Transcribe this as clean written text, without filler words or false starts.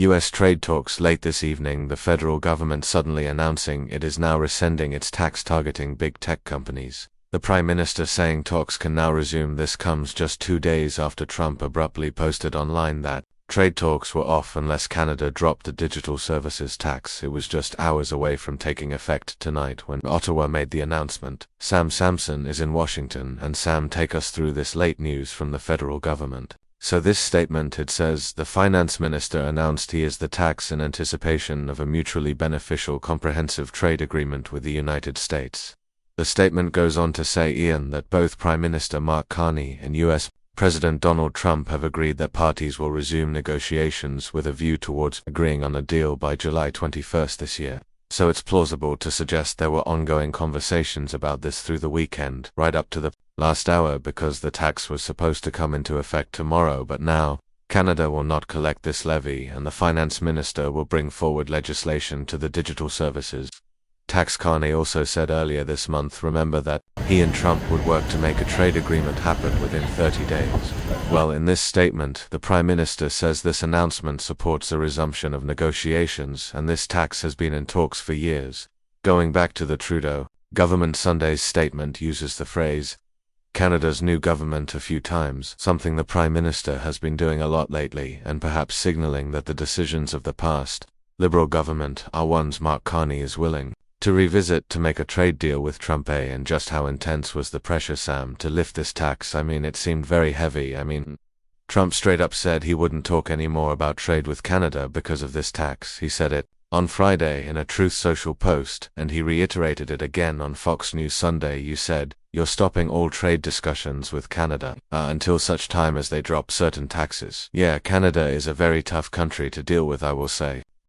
U.S. trade talks. Late this evening, the federal government suddenly announcing it is now rescinding its tax targeting big tech companies. The Prime Minister saying talks can now resume. This comes just 2 days after Trump abruptly posted online that trade talks were off unless Canada dropped the digital services tax. It was just hours away from taking effect tonight when Ottawa made the announcement. Sam Sampson is in Washington, and Sam, take us through this late news from the federal government. So this statement, it says, the finance minister announced he is the tax in anticipation of a mutually beneficial comprehensive trade agreement with the United States. The statement goes on to say, Ian, that both Prime Minister Mark Carney and U.S. President Donald Trump have agreed that parties will resume negotiations with a view towards agreeing on a deal by July 21st this year. So it's plausible to suggest there were ongoing conversations about this through the weekend, right up to the last hour, because the tax was supposed to come into effect tomorrow, but now Canada will not collect this levy, and the finance minister will bring forward legislation to the digital services tax. Carney also said earlier this month, remember, that he and Trump would work to make a trade agreement happen within 30 days. Well, in this statement, the Prime Minister says this announcement supports the resumption of negotiations, and this tax has been in talks for years. Going back to the Trudeau government, Sunday's statement uses the phrase Canada's new government a few times, something the Prime Minister has been doing a lot lately, and perhaps signaling that the decisions of the past Liberal government are ones Mark Carney is willing to revisit to make a trade deal with Trump. And just how intense was the pressure, Sam, to lift this tax? I mean, it seemed very heavy. Trump straight up said he wouldn't talk anymore about trade with Canada because of this tax. He said it on Friday in a Truth Social post, and he reiterated it again on Fox News Sunday. You said, you're stopping all trade discussions with Canada until such time as they drop certain taxes. Yeah, Canada is a very tough country to deal with, I will say.